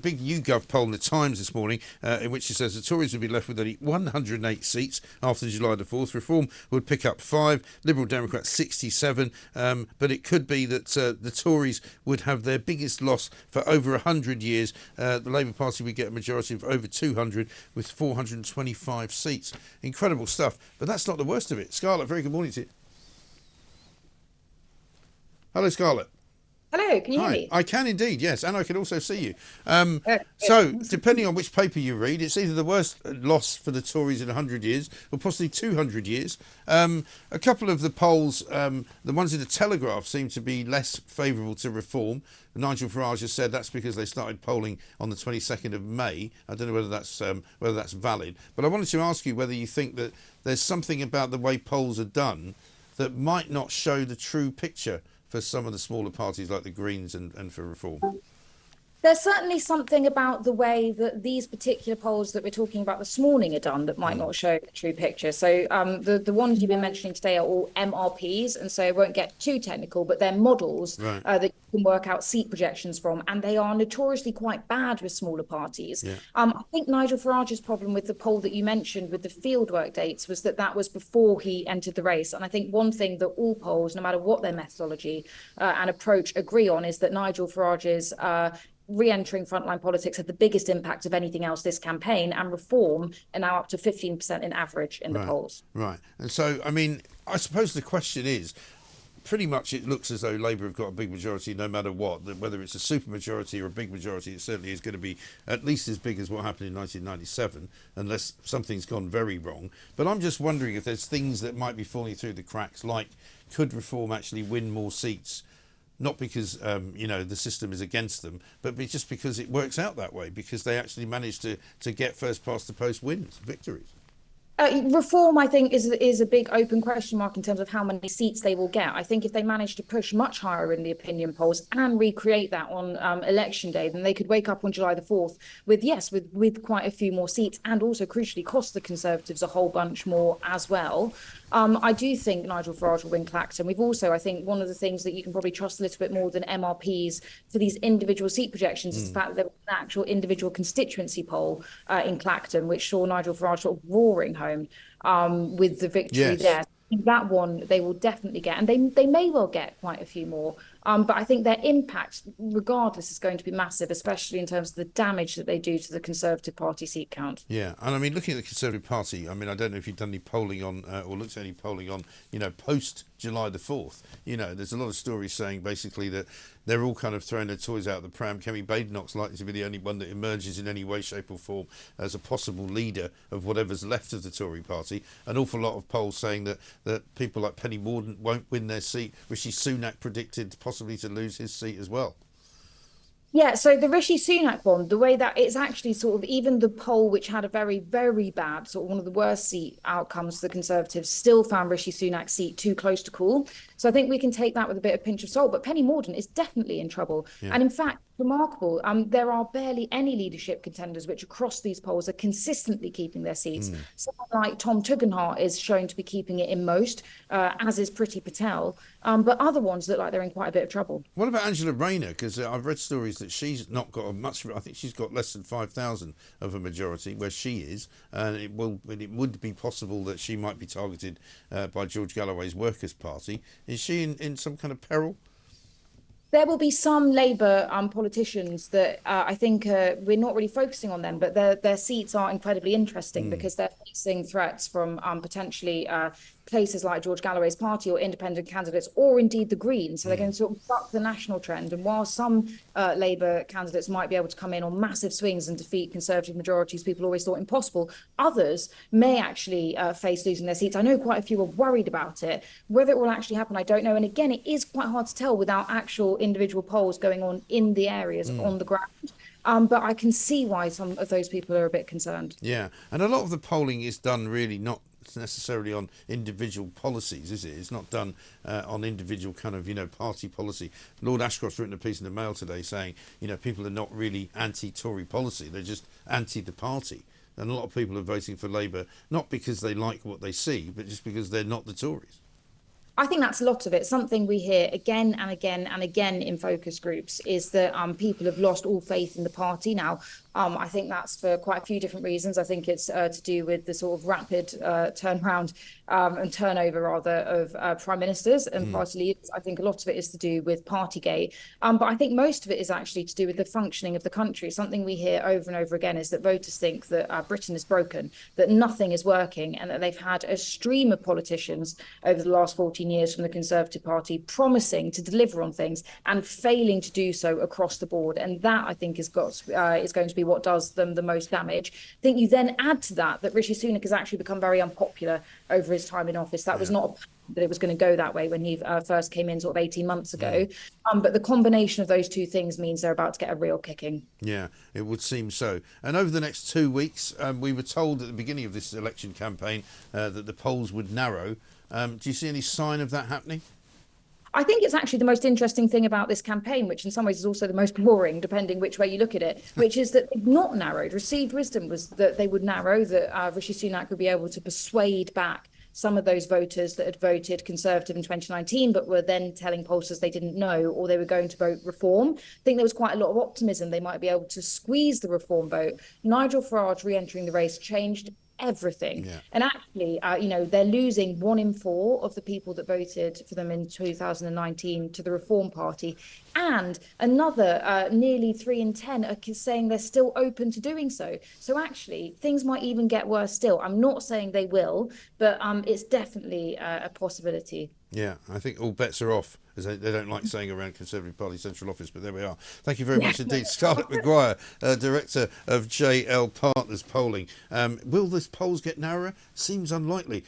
Big YouGov poll in the Times this morning, in which it says the Tories would be left with only 108 seats after July the 4th. Reform would pick up 5, Liberal Democrats 67, but it could be that the Tories would have their biggest loss for over 100 years. The Labour Party would get a majority of over 200 with 425 seats. Incredible stuff, but that's not the worst of it. Scarlett, very good morning to you. Hello, Scarlett. Hello, can you hear Hi, me? I can indeed, yes, and I can also see you. So, depending on which paper you read, it's either the worst loss for the Tories in 100 years or possibly 200 years. A couple of the polls, the ones in the Telegraph, seem to be less favourable to reform. Nigel Farage has said that's because they started polling on the 22nd of May. I don't know whether that's valid, but I wanted to ask you whether you think that there's something about the way polls are done that might not show the true picture for some of the smaller parties like the Greens and for reform. There's certainly something about the way that these particular polls that we're talking about this morning are done that might not show the true picture. So the ones you've been mentioning today are all MRPs, and so I won't get too technical, but they're models Right. that you can work out seat projections from, and they are notoriously quite bad with smaller parties. Yeah. I think Nigel Farage's problem with the poll that you mentioned with the fieldwork dates was that that was before he entered the race. And I think one thing that all polls, no matter what their methodology and approach, agree on is that Nigel Farage's re-entering frontline politics had the biggest impact of anything else this campaign, and reform are now up to 15% in average in the polls. Right. And so, I mean, I suppose the question is, pretty much it looks as though Labour have got a big majority no matter what. Whether it's a super majority or a big majority, it certainly is going to be at least as big as what happened in 1997, unless something's gone very wrong. But I'm just wondering if there's things that might be falling through the cracks, like could reform actually win more seats? Not because, the system is against them, but just because it works out that way, because they actually manage to get first past the post wins, victories. Reform, I think, is a big open question mark in terms of how many seats they will get. I think if they manage to push much higher in the opinion polls and recreate that on election day, then they could wake up on July the 4th with quite a few more seats, and also crucially cost the Conservatives a whole bunch more as well. I do think Nigel Farage will win Clacton. We've also, I think, one of the things that you can probably trust a little bit more than MRPs for these individual seat projections is the fact that there was an actual individual constituency poll in Clacton, which saw Nigel Farage sort of roaring home with the victory there. That one they will definitely get, and they may well get quite a few more. But I think their impact, regardless, is going to be massive, especially in terms of the damage that they do to the Conservative Party seat count. Yeah, and I mean, looking at the Conservative Party, I mean, I don't know if you've done any polling on, or looked at any polling on, post July the 4th. There's a lot of stories saying basically that they're all kind of throwing their toys out of the pram. Kemi Badenoch's likely to be the only one that emerges in any way, shape or form as a possible leader of whatever's left of the Tory party. An awful lot of polls saying that people like Penny Mordaunt won't win their seat. Rishi Sunak predicted possibly to lose his seat as well. Yeah, so the Rishi Sunak one, the way that it's actually sort of, even the poll, which had a very, very bad, sort of one of the worst seat outcomes for the Conservatives, still found Rishi Sunak's seat too close to call. So I think we can take that with a bit of pinch of salt. But Penny Mordaunt is definitely in trouble. Yeah. And in fact, remarkable, there are barely any leadership contenders which across these polls are consistently keeping their seats. Someone like Tom Tugendhat is shown to be keeping it in most, as is Priti Patel. But other ones look like they're in quite a bit of trouble. What about Angela Rayner? Because I've read stories that she's not got much. I think she's got less than 5,000 of a majority where she is, and it would be possible that she might be targeted by George Galloway's Workers' Party. Is she in some kind of peril? There will be some Labour politicians that I think we're not really focusing on them, but their seats are incredibly interesting because they're facing threats from potentially places like George Galloway's party or independent candidates, or indeed the Greens. So they're going to sort of buck the national trend. And while some Labour candidates might be able to come in on massive swings and defeat Conservative majorities people always thought impossible, others may actually face losing their seats. I know quite a few are worried about it. Whether it will actually happen, I don't know. And again, it is quite hard to tell without actual individual polls going on in the areas on the ground. But I can see why some of those people are a bit concerned. Yeah, and a lot of the polling is done really not necessarily on individual policies, is it? It's not done on individual kind of, party policy. Lord Ashcroft's written a piece in the Mail today saying, people are not really anti-Tory policy, they're just anti the party. And a lot of people are voting for Labour, not because they like what they see, but just because they're not the Tories. I think that's a lot of it. Something we hear again and again and again in focus groups is that people have lost all faith in the party now. I think that's for quite a few different reasons. I think it's to do with the sort of rapid turnaround and turnover, rather, of prime ministers and party leaders. I think a lot of it is to do with Partygate. But I think most of it is actually to do with the functioning of the country. Something we hear over and over again is that voters think that Britain is broken, that nothing is working, and that they've had a stream of politicians over the last 14 years from the Conservative Party promising to deliver on things and failing to do so across the board. And that, I think, is going to be what does them the most damage. I think you then add to that Rishi Sunak has actually become very unpopular over his time in office. That was not that it was going to go that way when he first came in sort of 18 months ago. But the combination of those two things means they're about to get a real kicking. Yeah, it would seem so. And over the next 2 weeks, we were told at the beginning of this election campaign that the polls would narrow. Do you see any sign of that happening? I think it's actually the most interesting thing about this campaign, which in some ways is also the most boring, depending which way you look at it, which is that they've not narrowed. Received wisdom was that they would narrow, that Rishi Sunak would be able to persuade back some of those voters that had voted Conservative in 2019, but were then telling pollsters they didn't know, or they were going to vote Reform. I think there was quite a lot of optimism they might be able to squeeze the Reform vote. Nigel Farage re-entering the race changed everything. And actually, they're losing 1 in 4 of the people that voted for them in 2019 to the Reform Party. And another nearly 3 in 10 are saying they're still open to doing so. So actually, things might even get worse still. I'm not saying they will, but it's definitely a possibility. Yeah, I think all bets are off, as they don't like saying around Conservative Party Central Office, but there we are. Thank you very much indeed. Scarlett Maguire, Director of JL Partners Polling. Will this polls get narrower? Seems unlikely.